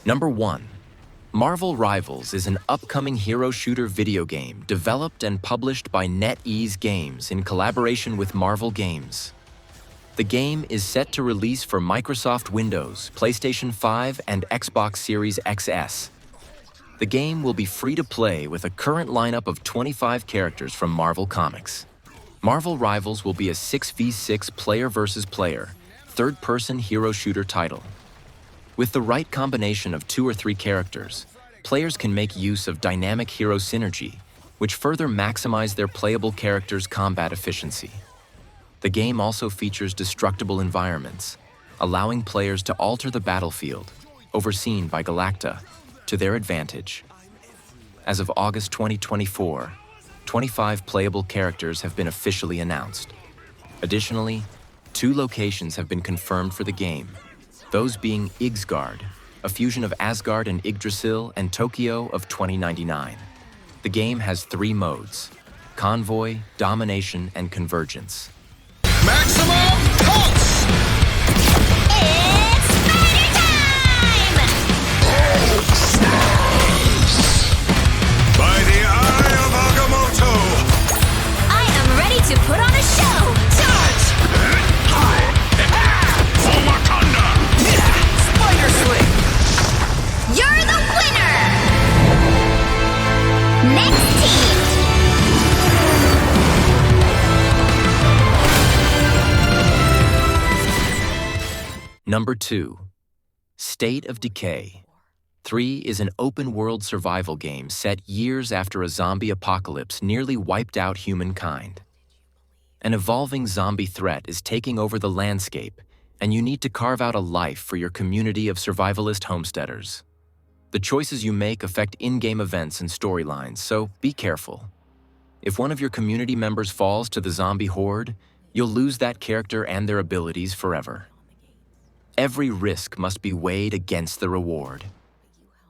Number 1. Marvel Rivals is an upcoming hero shooter video game developed and published by NetEase Games in collaboration with Marvel Games. The game is set to release for Microsoft Windows, PlayStation 5, and Xbox Series XS. The game will be free to play with a current lineup of 25 characters from Marvel Comics. Marvel Rivals will be a 6v6 player versus player, third-person hero shooter title. With the right combination of 2 or 3 characters, players can make use of dynamic hero synergy, which further maximize their playable characters' combat efficiency. The game also features destructible environments, allowing players to alter the battlefield, overseen by Galacta, to their advantage. As of August 2024, 25 playable characters have been officially announced. Additionally, 2 locations have been confirmed for the game, those being Ixgard, a fusion of Asgard and Yggdrasil, and Tokyo of 2099. The game has 3 modes: Convoy, Domination, and Convergence. Maximum pulse! It's spider time! By the eye of Agamotto! I am ready to put on a show! Charge! For Wakanda! Spider Swing! You're the winner! Next team! Number 2. State of Decay. 3 is an open-world survival game set years after a zombie apocalypse nearly wiped out humankind. An evolving zombie threat is taking over the landscape, and you need to carve out a life for your community of survivalist homesteaders. The choices you make affect in-game events and storylines, so be careful. If one of your community members falls to the zombie horde, you'll lose that character and their abilities forever. Every risk must be weighed against the reward.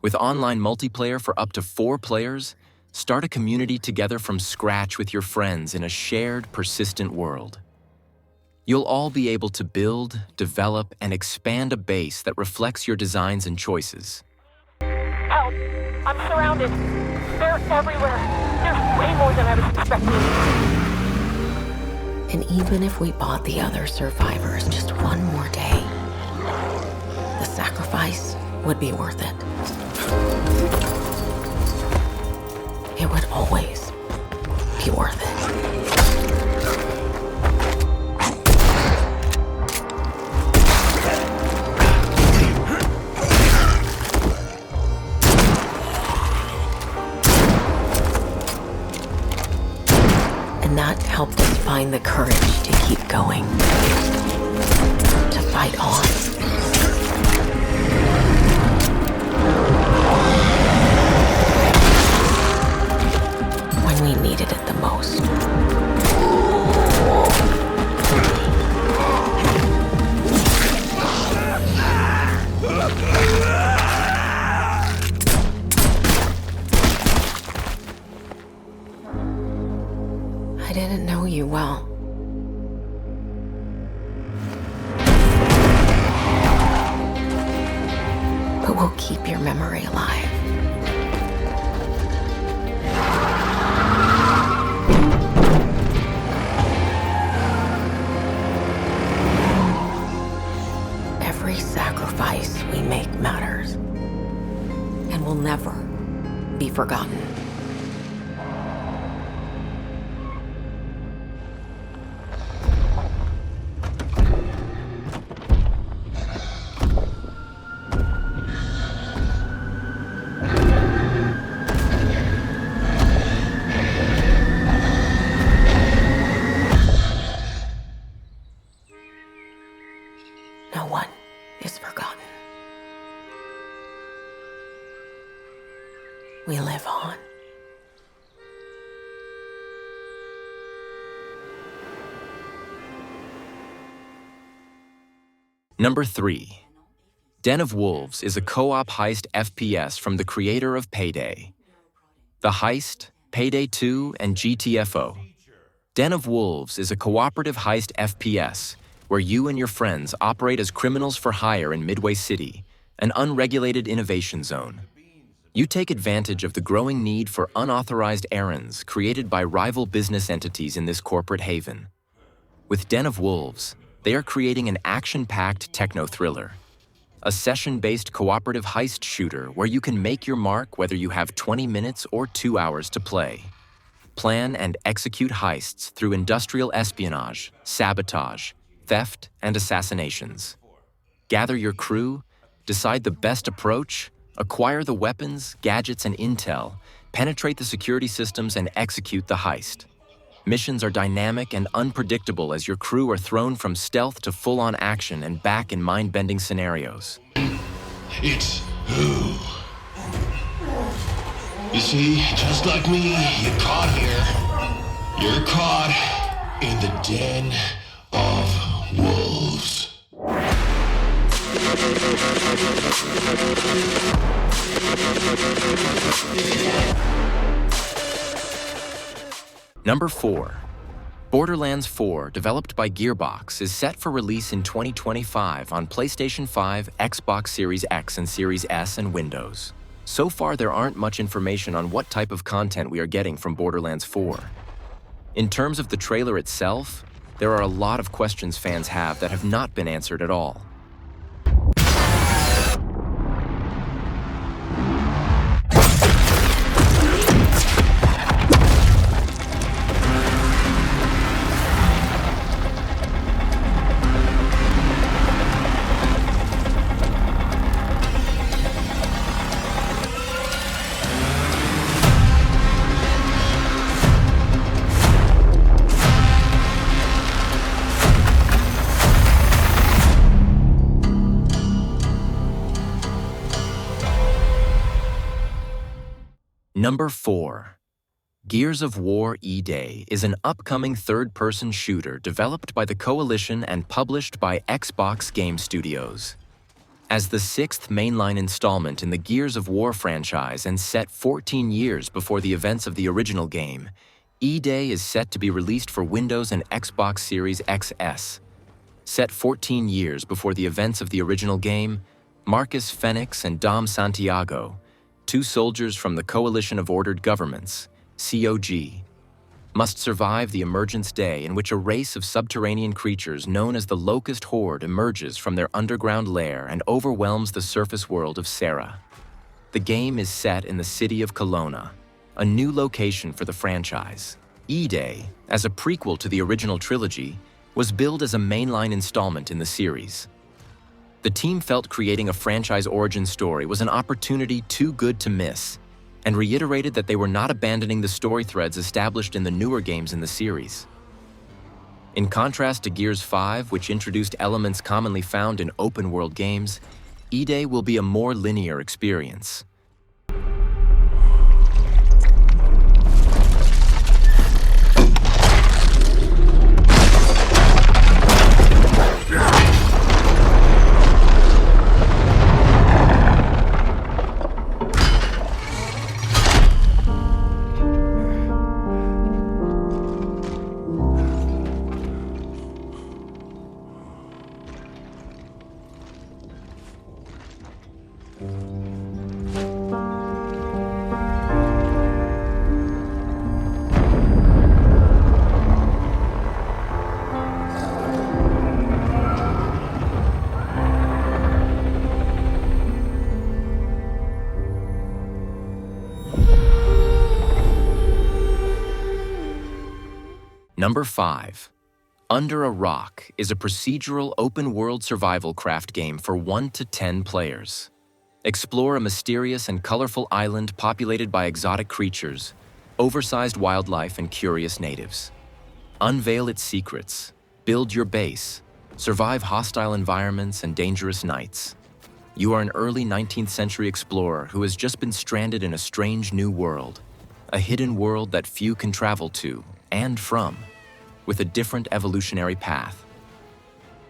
With online multiplayer for up to 4 players, start a community together from scratch with your friends in a shared, persistent world. You'll all be able to build, develop, and expand a base that reflects your designs and choices. Help! I'm surrounded. They're everywhere. There's way more than I was expecting. And even if we bought the other survivors just one more day, the sacrifice would be worth it. It would always be worth it. And that helped us find the courage to keep going, to fight on. When we needed it the most. I didn't know you well. But we'll keep your memory alive. Every sacrifice we make matters and will never be forgotten. No one is forgotten. We live on. Number 3. Den of Wolves is a co-op heist FPS from the creator of Payday. The Heist, Payday 2, and GTFO. Den of Wolves is a cooperative heist FPS where you and your friends operate as criminals for hire in Midway City, an unregulated innovation zone. You take advantage of the growing need for unauthorized errands created by rival business entities in this corporate haven. With Den of Wolves, they are creating an action-packed techno-thriller, a session-based cooperative heist shooter where you can make your mark whether you have 20 minutes or 2 hours to play. Plan and execute heists through industrial espionage, sabotage, theft, and assassinations. Gather your crew, decide the best approach, acquire the weapons, gadgets, and intel, penetrate the security systems, and execute the heist. Missions are dynamic and unpredictable as your crew are thrown from stealth to full-on action and back in mind-bending scenarios. It's who? You see, just like me, you're caught here. You're caught in the Den of Wolves. Number 4. Borderlands 4, developed by Gearbox, is set for release in 2025 on PlayStation 5, Xbox Series X and Series S, and Windows. So far, there aren't much information on what type of content we are getting from Borderlands 4. In terms of the trailer itself, there are a lot of questions fans have that have not been answered at all. Number 4. Gears of War E-Day is an upcoming third-person shooter developed by the Coalition and published by Xbox Game Studios. As the 6th mainline installment in the Gears of War franchise and set 14 years before the events of the original game, E-Day is set to be released for Windows and Xbox Series XS. Set 14 years before the events of the original game, Marcus Fenix and Dom Santiago, two soldiers from the Coalition of Ordered Governments, COG, must survive the Emergence Day in which a race of subterranean creatures known as the Locust Horde emerges from their underground lair and overwhelms the surface world of Serra. The game is set in the city of Kelowna, a new location for the franchise. E-Day, as a prequel to the original trilogy, was billed as a mainline installment in the series. The team felt creating a franchise origin story was an opportunity too good to miss, and reiterated that they were not abandoning the story threads established in the newer games in the series. In contrast to Gears 5, which introduced elements commonly found in open-world games, E-Day will be a more linear experience. Number 5. Under a Rock is a procedural open-world survival craft game for 1 to 10 players. Explore a mysterious and colorful island populated by exotic creatures, oversized wildlife, and curious natives. Unveil its secrets, build your base, survive hostile environments and dangerous nights. You are an early 19th century explorer who has just been stranded in a strange new world, a hidden world that few can travel to and from, with a different evolutionary path.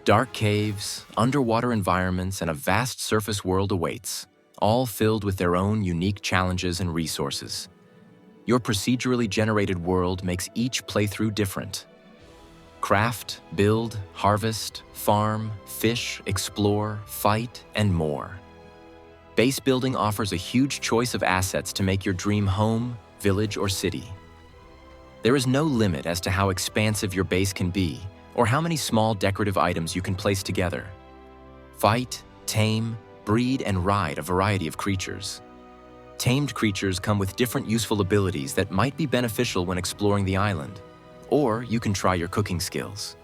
Dark caves, underwater environments, and a vast surface world awaits, all filled with their own unique challenges and resources. Your procedurally generated world makes each playthrough different. Craft, build, harvest, farm, fish, explore, fight, and more. Base building offers a huge choice of assets to make your dream home, village, or city. There is no limit as to how expansive your base can be, or how many small decorative items you can place together. Fight, tame, breed, and ride a variety of creatures. Tamed creatures come with different useful abilities that might be beneficial when exploring the island, or you can try your cooking skills.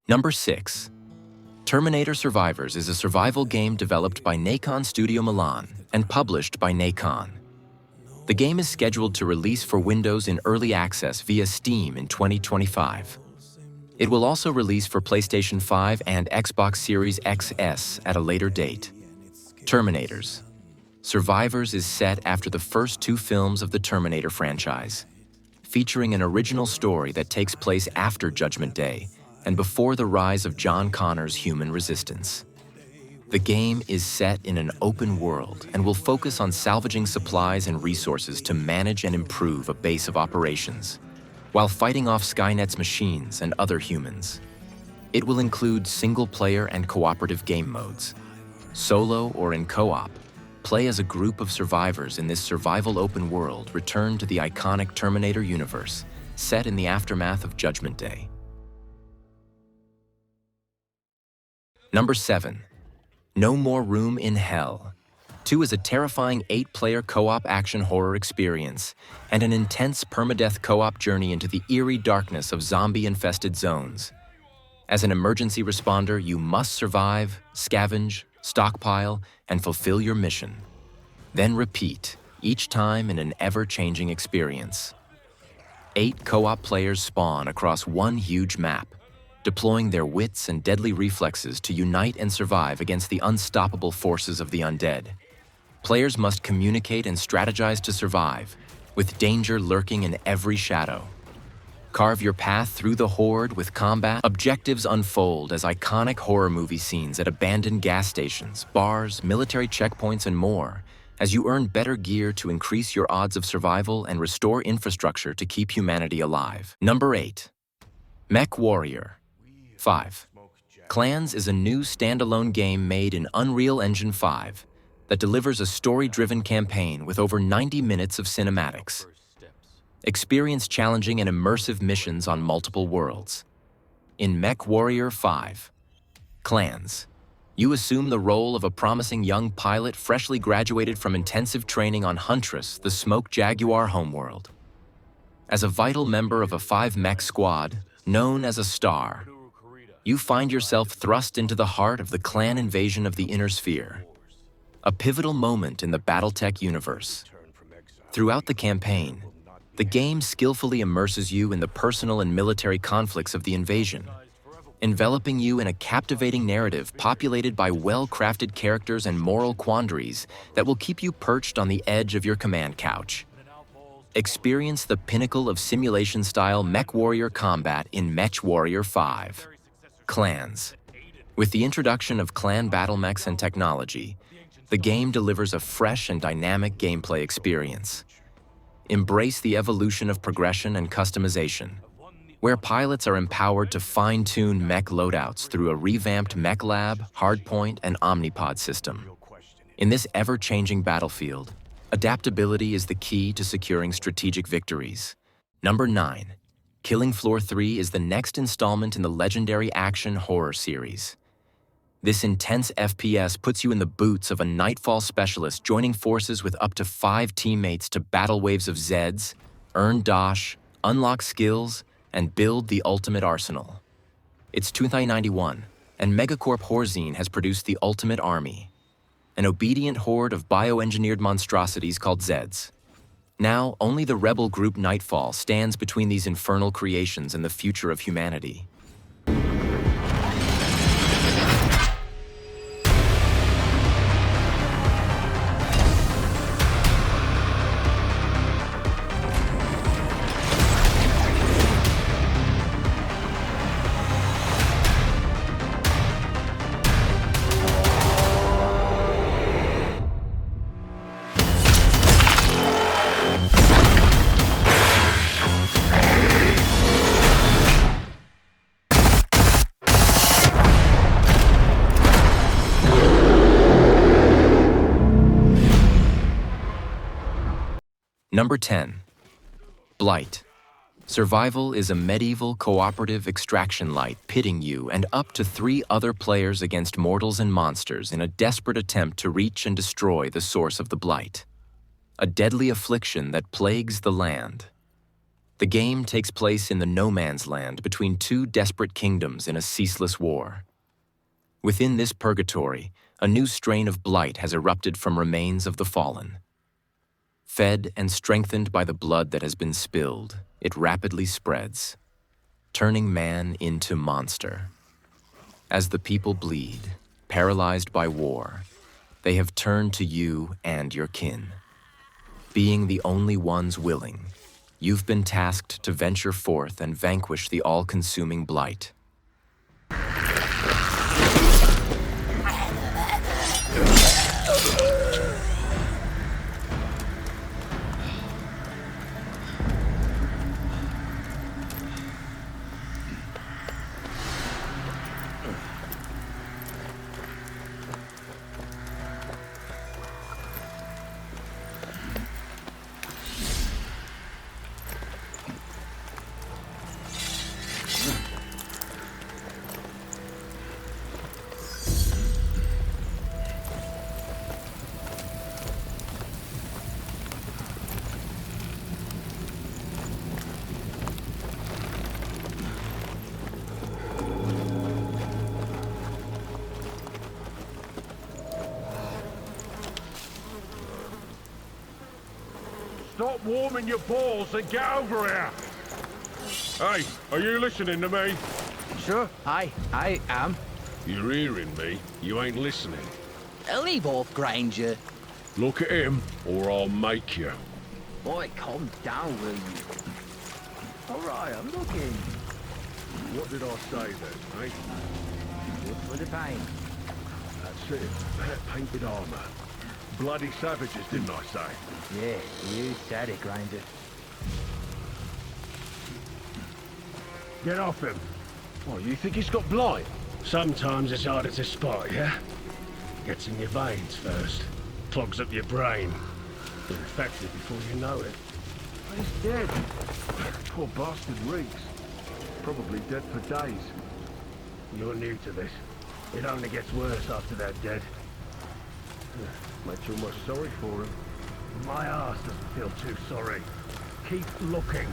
Number 6. Terminator Survivors is a survival game developed by Nacon Studio Milan and published by Nacon. The game is scheduled to release for Windows in early access via Steam in 2025. It will also release for PlayStation 5 and Xbox Series XS at a later date. Terminators. Survivors is set after the first 2 films of the Terminator franchise, featuring an original story that takes place after Judgment Day and before the rise of John Connor's human resistance. The game is set in an open world and will focus on salvaging supplies and resources to manage and improve a base of operations, while fighting off Skynet's machines and other humans. It will include single-player and cooperative game modes. Solo or in co-op, play as a group of survivors in this survival open world return to the iconic Terminator universe, set in the aftermath of Judgment Day. Number 7. No More Room in Hell. 2 is a terrifying 8-player co-op action horror experience and an intense permadeath co-op journey into the eerie darkness of zombie-infested zones. As an emergency responder, you must survive, scavenge, stockpile, and fulfill your mission. Then repeat, each time in an ever-changing experience. 8 co-op players spawn across one huge map, deploying their wits and deadly reflexes to unite and survive against the unstoppable forces of the undead. Players must communicate and strategize to survive, with danger lurking in every shadow. Carve your path through the horde with combat. Objectives unfold as iconic horror movie scenes at abandoned gas stations, bars, military checkpoints, and more, as you earn better gear to increase your odds of survival and restore infrastructure to keep humanity alive. Number 8. MechWarrior. 5. Clans is a new standalone game made in Unreal Engine 5 that delivers a story-driven campaign with over 90 minutes of cinematics. Experience challenging and immersive missions on multiple worlds. In MechWarrior 5, Clans, you assume the role of a promising young pilot freshly graduated from intensive training on Huntress, the Smoke Jaguar homeworld. As a vital member of a 5-mech squad, known as a Star, you find yourself thrust into the heart of the clan invasion of the Inner Sphere, a pivotal moment in the Battletech universe. Throughout the campaign, the game skillfully immerses you in the personal and military conflicts of the invasion, enveloping you in a captivating narrative populated by well-crafted characters and moral quandaries that will keep you perched on the edge of your command couch. Experience the pinnacle of simulation-style MechWarrior combat in MechWarrior 5. Clans. With the introduction of clan battle mechs and technology, the game delivers a fresh and dynamic gameplay experience. Embrace the evolution of progression and customization, where pilots are empowered to fine-tune mech loadouts through a revamped Mech Lab, Hardpoint, and Omnipod system. In this ever-changing battlefield, adaptability is the key to securing strategic victories. Number 9. Killing Floor 3 is the next installment in the legendary action horror series. This intense FPS puts you in the boots of a Nightfall specialist joining forces with up to 5 teammates to battle waves of Zeds, earn dosh, unlock skills, and build the ultimate arsenal. It's 2091, and Megacorp Horzine has produced the Ultimate Army, an obedient horde of bioengineered monstrosities called Zeds. Now, only the rebel group Nightfall stands between these infernal creations and the future of humanity. Number 10. Blight. Survival is a medieval cooperative extraction light pitting you and up to 3 other players against mortals and monsters in a desperate attempt to reach and destroy the source of the Blight, a deadly affliction that plagues the land. The game takes place in the no man's land between 2 desperate kingdoms in a ceaseless war. Within this purgatory, a new strain of Blight has erupted from remains of the fallen. Fed and strengthened by the blood that has been spilled, it rapidly spreads, turning man into monster. As the people bleed, paralyzed by war, they have turned to you and your kin. Being the only ones willing, you've been tasked to venture forth and vanquish the all-consuming Blight. Stop warming your balls and get over here! Hey, are you listening to me? Sure, I am. You're hearing me. You ain't listening. Leave off, Granger. Look at him, or I'll make you. Boy, calm down, will you? Alright, I'm looking. What did I say then, eh? Good for the pain. That's it. That painted armor. Bloody savages, didn't I say? Yeah, you said it, Granger. Get off him. What, you think he's got blight? Sometimes it's harder to spot, yeah? Gets in your veins first. Clogs up your brain. You're infected before you know it. But he's dead. Poor bastard reeks. Probably dead for days. You're new to this. It only gets worse after they're dead. Makes you almost sorry for him. My ass doesn't feel too sorry. Keep looking.